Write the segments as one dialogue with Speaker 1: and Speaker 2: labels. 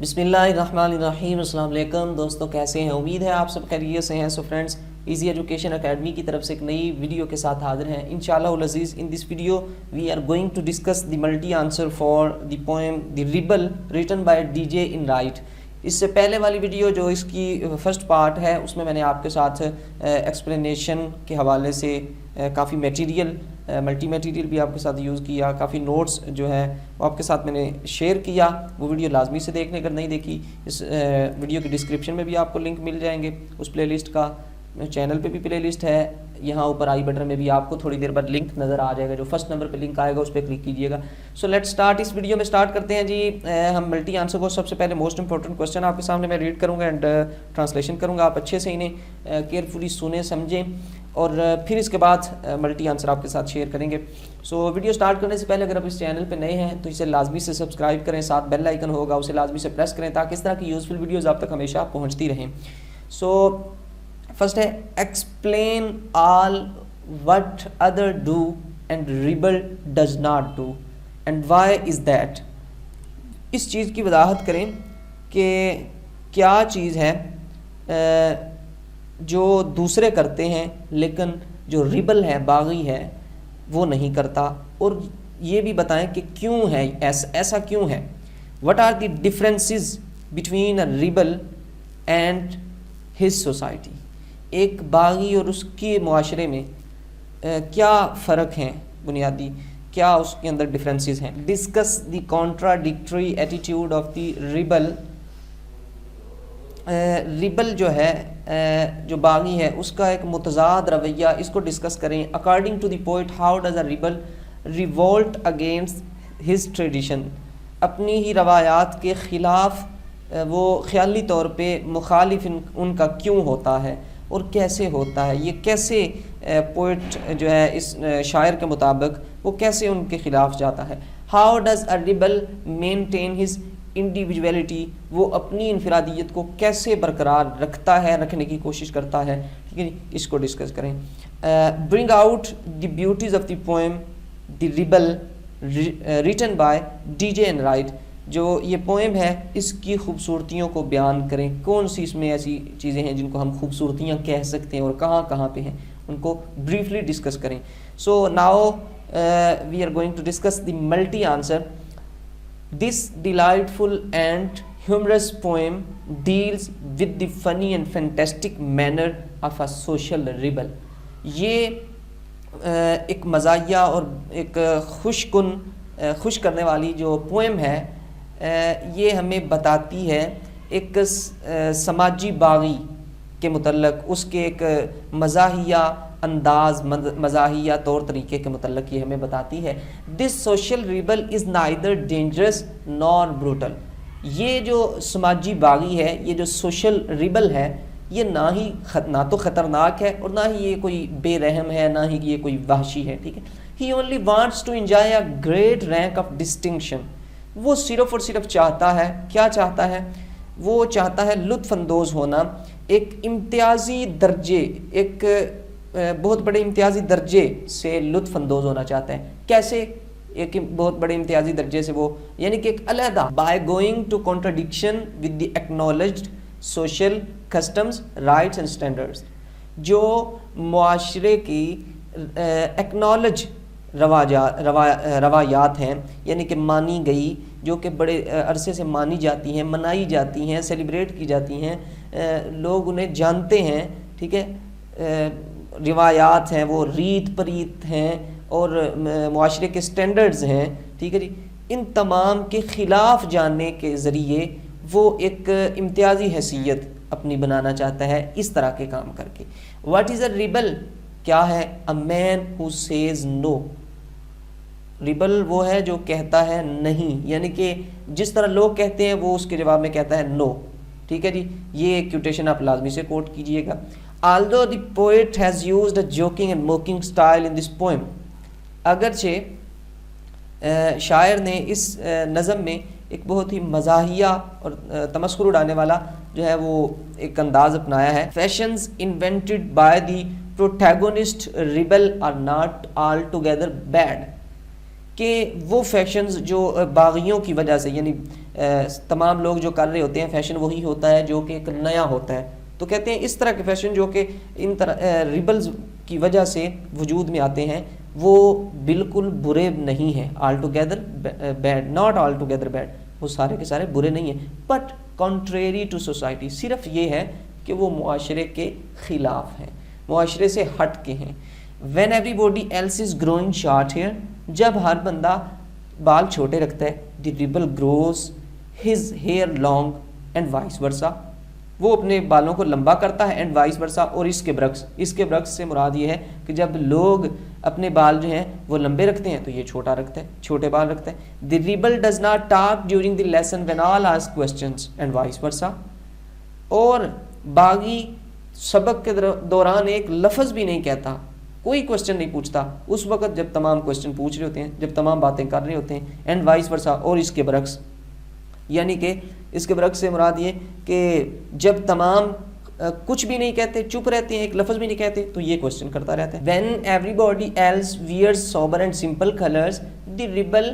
Speaker 1: بسم اللہ الرحمن الرحیم۔ السلام علیکم دوستوں، کیسے ہیں؟ امید ہے آپ سب خیریت سے ہیں۔ سو فرینڈس، ایزی ایجوکیشن اکیڈمی کی طرف سے ایک نئی ویڈیو کے ساتھ حاضر ہیں انشاءاللہ العزیز۔ In this video we are going to discuss the multi answer for the poem the rebel written by D J Enright. اس سے پہلے والی ویڈیو جو اس کی فرسٹ پارٹ ہے، اس میں نے آپ کے ساتھ ایکسپلینیشن کے حوالے سے کافی میٹیریل ملٹی میٹیریل بھی آپ کے ساتھ یوز کیا، کافی نوٹس جو ہے وہ آپ کے ساتھ میں نے شیئر کیا۔ وہ ویڈیو لازمی سے دیکھنے، اگر نہیں دیکھی اس ویڈیو کی ڈسکرپشن میں بھی آپ کو لنک مل جائیں گے اس پلے لسٹ کا۔ چینل پہ بھی پلے لسٹ ہے، یہاں اوپر آئی بٹن میں بھی آپ کو تھوڑی دیر بعد لنک نظر آ جائے گا، جو فرسٹ نمبر پہ لنک آئے گا اس پہ کلک کیجیے گا۔ So let start. اس ویڈیو میں سٹارٹ کرتے ہیں جی۔ ہم ملٹی آنسر کو سب سے پہلے موسٹ امپورٹنٹ کوسچن آپ کے سامنے میں ریڈ کروں گا اینڈ ٹرانسلیشن کروں گا۔ آپ اچھے سے انہیں کیئرفلی سنیں سمجھیں اور پھر اس کے بعد ملٹی آنسر آپ کے ساتھ شیئر کریں گے۔ سو ویڈیو سٹارٹ کرنے سے پہلے اگر آپ اس چینل پہ نئے ہیں تو اسے لازمی سے سبسکرائب کریں، ساتھ بیل آئیکن ہوگا اسے لازمی سے پریس کریں تاکہ اس طرح کی یوزفل ویڈیوز آپ تک ہمیشہ پہنچتی رہیں۔ So first he explain all what other do and rebel does not do and why is that. اس چیز کی وضاحت کریں کہ کیا چیز ہے جو دوسرے کرتے ہیں لیکن جو ریبل ہے، باغی ہے، وہ نہیں کرتا، اور یہ بھی بتائیں کہ کیوں ہے ایسا کیوں ہے۔ What are the differences between a rebel and his society. ایک باغی اور اس کے معاشرے میں کیا فرق ہیں بنیادی، کیا اس کے اندر ڈفرینسز ہیں۔ Discuss the contradictory attitude of the rebel. Rebel جو ہے، جو باغی ہے، اس کا ایک متضاد رویہ، اس کو ڈسکس کریں۔ According to the poet how does a rebel revolt against his tradition. اپنی ہی روایات کے خلاف وہ خیالی طور پہ مخالف ان کا کیوں ہوتا ہے اور کیسے ہوتا ہے، یہ کیسے پوئٹ جو ہے اس شاعر کے مطابق وہ کیسے ان کے خلاف جاتا ہے۔ How does a rebel maintain his individuality. وہ اپنی انفرادیت کو کیسے برقرار رکھتا ہے، رکھنے کی کوشش کرتا ہے، ٹھیک ہے جی، اس کو ڈسکس کریں۔ Bring out the beauties of the poem the rebel written by D J Enright. جو یہ پوئم ہے اس کی خوبصورتیوں کو بیان کریں۔ کون سی اس میں ایسی چیزیں ہیں جن کو ہم خوبصورتیاں کہہ سکتے ہیں اور کہاں کہاں پہ ہیں، ان کو بریفلی ڈسکس کریں۔ So now we are going to discuss the multi answer. This delightful and humorous poem deals with the funny and fantastic manner of a social rebel۔ یہ ایک مزاحیہ اور ایک خوش کرنے والی جو پوئم ہے، یہ ہمیں بتاتی ہے ایک سماجی باغی کے متعلق، اس کے ایک مزاحیہ انداز، مزاحیہ طور طریقے کے متعلق یہ ہمیں بتاتی ہے۔ This social rebel is neither dangerous نار بروٹل۔ یہ جو سماجی باغی ہے، یہ جو سوشل ریبل ہے، یہ نہ تو خطرناک ہے اور نہ ہی یہ کوئی بے رحم ہے، نہ ہی یہ کوئی وحشی ہے، ٹھیک ہے۔ He only wants to enjoy a great rank of distinction. وہ صرف اور صرف چاہتا ہے، کیا چاہتا ہے؟ وہ چاہتا ہے لطف اندوز ہونا، ایک امتیازی درجے، ایک بہت بڑے امتیازی درجے سے لطف اندوز ہونا چاہتا ہے۔ کیسے؟ ایک بہت بڑے امتیازی درجے سے، وہ یعنی کہ ایک علیحدہ، by going to contradiction with the acknowledged social customs rights and standards. جو معاشرے کی ایکنالج روایات ہیں، یعنی کہ مانی گئی، جو کہ بڑے عرصے سے مانی جاتی ہیں، منائی جاتی ہیں، سیلیبریٹ کی جاتی ہیں، لوگ انہیں جانتے ہیں، ٹھیک ہے، روایات ہیں، وہ ریت پریت ہیں اور معاشرے کے سٹینڈرڈز ہیں، ٹھیک ہے جی۔ ان تمام کے خلاف جانے کے ذریعے وہ ایک امتیازی حیثیت اپنی بنانا چاہتا ہے اس طرح کے کام کر کے۔ What is a rebel? کیا ہے؟ اے مین ہو سیز نو۔ ریبل وہ ہے جو کہتا ہے نہیں، یعنی کہ جس طرح لوگ کہتے ہیں وہ اس کے جواب میں کہتا ہے نو، ٹھیک ہے جی۔ یہ کوٹیشن آپ لازمی سے کوٹ کیجئے گا۔ Although the poet has used a joking and mocking style in this poem، اگرچہ شاعر نے اس نظم میں ایک بہت ہی مزاحیہ اور تمسخر اڑانے والا جو ہے وہ ایک انداز اپنایا ہے۔ Fashions invented by the protagonist rebel are not altogether bad۔ کہ وہ فیشنز جو باغیوں کی وجہ سے، یعنی تمام لوگ جو کر رہے ہوتے ہیں فیشن وہی ہوتا ہے جو کہ ایک نیا ہوتا ہے. تو کہتے ہیں اس طرح کے فیشن جو کہ ان طرح ریبلز کی وجہ سے وجود میں آتے ہیں وہ بالکل برے نہیں ہیں. All together bad, not all together bad, وہ سارے کے سارے برے نہیں ہیں, بٹ کنٹریری ٹو سوسائٹی, صرف یہ ہے کہ وہ معاشرے کے خلاف ہیں, معاشرے سے ہٹ کے ہیں. When everybody else is growing short hair, جب ہر بندہ بال چھوٹے رکھتا ہے, the rebel grows his hair long and vice versa, وہ اپنے بالوں کو لمبا کرتا ہے, اینڈ وائس ورسا, اور اس کے برعکس. اس کے برعکس سے مراد یہ ہے کہ جب لوگ اپنے بال جو ہیں وہ لمبے رکھتے ہیں تو یہ چھوٹا رکھتا ہے, چھوٹے بال رکھتا ہے. The rebel does not talk during the lesson when all ask questions and vice versa, اور باغی سبق کے دوران ایک لفظ بھی نہیں کہتا, کوئی کوسچن نہیں پوچھتا اس وقت جب تمام کوسچن پوچھ رہے ہوتے ہیں, جب تمام باتیں کر رہے ہوتے ہیں. اینڈ وائس ورسا, اور اس کے برعکس, یعنی کہ اس کے برعکس سے مراد یہ کہ جب تمام کچھ بھی نہیں کہتے, چپ رہتے ہیں, ایک لفظ بھی نہیں کہتے, تو یہ کوسچن کرتا رہتا ہے. When everybody else wears sober and simple colours, the rebel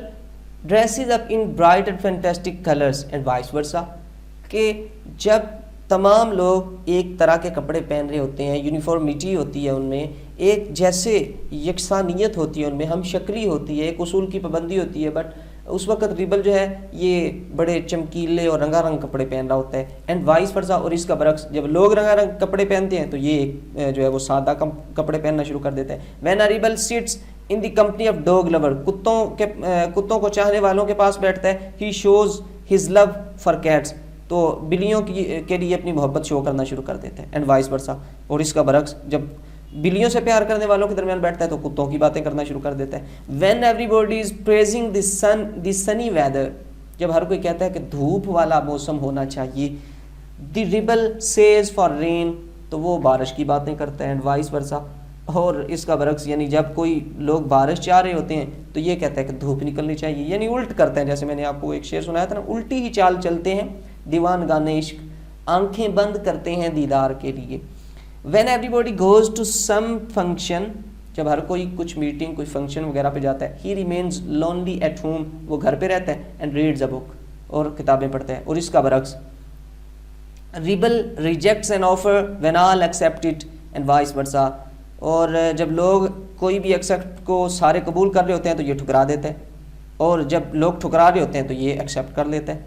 Speaker 1: dresses up in bright and fantastic colours and vice versa, کہ جب تمام لوگ ایک طرح کے کپڑے پہن رہے ہوتے ہیں, یونیفارمیٹی ہوتی ہے ان میں, ایک جیسے یکسانیت ہوتی ہے ان میں, ہم شکلی ہوتی ہے, ایک اصول کی پابندی ہوتی ہے, بٹ اس وقت ریبل جو ہے یہ بڑے چمکیلے اور رنگا رنگ کپڑے پہن رہا ہوتا ہے. اینڈ وائس ورسا, اور اس کا برعکس, جب لوگ رنگا رنگ کپڑے پہنتے ہیں تو یہ جو ہے وہ سادہ کپڑے پہننا شروع کر دیتا ہے. When a rebel sits in the company of dog lover, کتوں کو چاہنے والوں کے پاس بیٹھتا ہے. He shows his love for cats, تو بلیوں کے لیے اپنی محبت شو کرنا شروع کر دیتا ہے. اینڈ وائس ورسا, اور اس کا برعکس, جب بلیوں سے پیار کرنے والوں کے درمیان بیٹھتا ہے تو کتوں کی باتیں کرنا شروع کر دیتا ہے. When everybody is praising the sunny weather, جب ہر کوئی کہتا ہے کہ دھوپ والا موسم ہونا چاہیے. دی ریبل سیز فار رین, تو وہ بارش کی باتیں کرتا ہے. اینڈ وائس ورسا, اور اس کا برعکس, یعنی جب کوئی لوگ بارش چاہ رہے ہوتے ہیں تو یہ کہتا ہے کہ دھوپ نکلنی چاہیے, یعنی الٹ کرتے ہیں. جیسے میں نے آپ کو ایک شعر سنایا تھا نا, الٹی ہی چال چلتے ہیں دیوان گانے عشق, آنکھیں بند کرتے ہیں دیدار کے لیے. When everybody goes to some function, جب ہر کوئی کچھ میٹنگ, کوئی فنکشن وغیرہ پہ جاتا ہے. ہی ریمینز لونلی ایٹ ہوم, وہ گھر پہ رہتا ہے. اینڈ ریڈز اے بک, اور کتابیں پڑھتا ہے. اور اس کا برعکس, rebel rejects an offer when all accept it and vice versa, اور جب لوگ کوئی بھی ایکسیپٹ کو سارے قبول کر رہے ہوتے ہیں تو یہ ٹھکرا دیتا ہے, اور جب لوگ ٹھکرا رہے ہوتے ہیں تو یہ ایکسیپٹ کر لیتا ہے.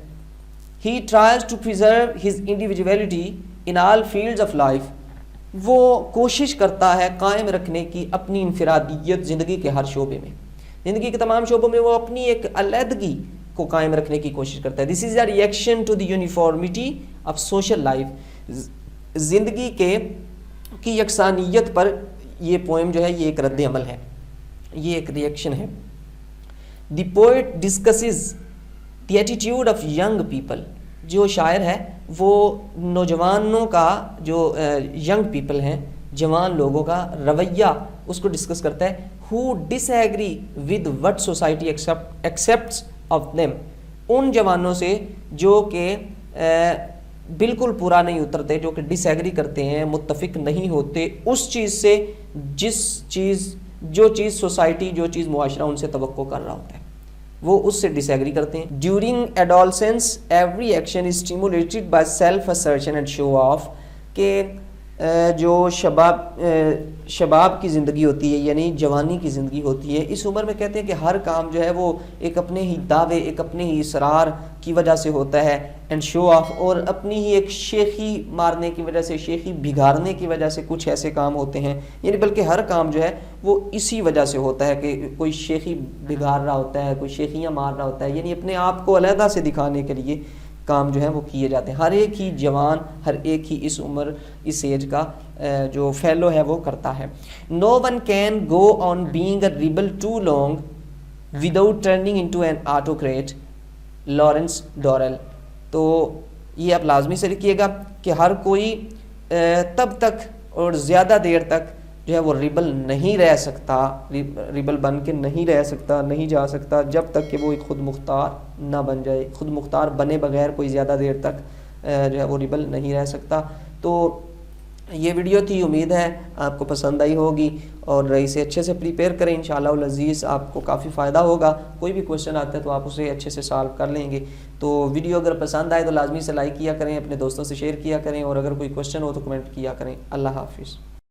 Speaker 1: He tries to preserve his individuality in all fields of life, وہ کوشش کرتا ہے قائم رکھنے کی اپنی انفرادیت زندگی کے ہر شعبے میں, زندگی کے تمام شعبوں میں وہ اپنی ایک علیحدگی کو قائم رکھنے کی کوشش کرتا ہے. This is a reaction to the uniformity of social life, زندگی کی یکسانیت پر یہ پوئم جو ہے یہ ایک رد عمل ہے, یہ ایک ریئیکشن ہے. The poet discusses the attitude of young people, جو شاعر ہے وہ نوجوانوں کا, جو ینگ پیپل ہیں, جوان لوگوں کا رویہ اس کو ڈسکس کرتا ہے. Who disagree with what society accepts of them, ان جوانوں سے جو کہ بالکل پورا نہیں اترتے, جو کہ ڈس ایگری کرتے ہیں, متفق نہیں ہوتے اس چیز سے جو چیز سوسائٹی, جو چیز معاشرہ ان سے توقع کر رہا ہوتا ہے, وہ اس سے ڈس ایگری کرتے ہیں. During adolescence every action is stimulated by self assertion and show of, کہ جو شباب کی زندگی ہوتی ہے, یعنی جوانی کی زندگی ہوتی ہے, اس عمر میں کہتے ہیں کہ ہر کام جو ہے وہ ایک اپنے ہی دعوے, ایک اپنے ہی اصرار کی وجہ سے ہوتا ہے. اینڈ شو آف, اور اپنی ہی ایک شیخی مارنے کی وجہ سے, شیخی بگاڑنے کی وجہ سے کچھ ایسے کام ہوتے ہیں, یعنی بلکہ ہر کام جو ہے وہ اسی وجہ سے ہوتا ہے کہ کوئی شیخی بگاڑ رہا ہوتا ہے, کوئی شیخیاں مار رہا ہوتا ہے, یعنی اپنے آپ کو علیحدہ سے دکھانے کے لیے کام جو ہے وہ کیے جاتے ہیں. ہر ایک ہی جوان, ہر ایک ہی اس عمر, اس ایج کا جو فیلو ہے وہ کرتا ہے. No one can go on being a rebel too long without turning into an autocrat, Lawrence Durrell. تو یہ آپ لازمی سے لکھیے گا کہ ہر کوئی تب تک اور زیادہ دیر تک جو ہے وہ ریبل نہیں رہ سکتا, ریبل بن کے نہیں رہ سکتا, نہیں جا سکتا, جب تک کہ وہ ایک خود مختار نہ بن جائے. خود مختار بنے بغیر کوئی زیادہ دیر تک جو ہے وہ ریبل نہیں رہ سکتا. تو یہ ویڈیو تھی، امید ہے آپ کو پسند آئی ہوگی اور اسے اچھے سے پریپیئر کریں، انشاءاللہ العزیز آپ کو کافی فائدہ ہوگا. کوئی بھی کویشچن آتا ہے تو آپ اسے اچھے سے سالو کر لیں گے. تو ویڈیو اگر پسند آئے تو لازمی سے لائک کیا کریں، اپنے دوستوں سے شیئر کیا کریں، اور اگر کوئی کویشچن ہو تو کمنٹ کیا کریں. اللہ حافظ.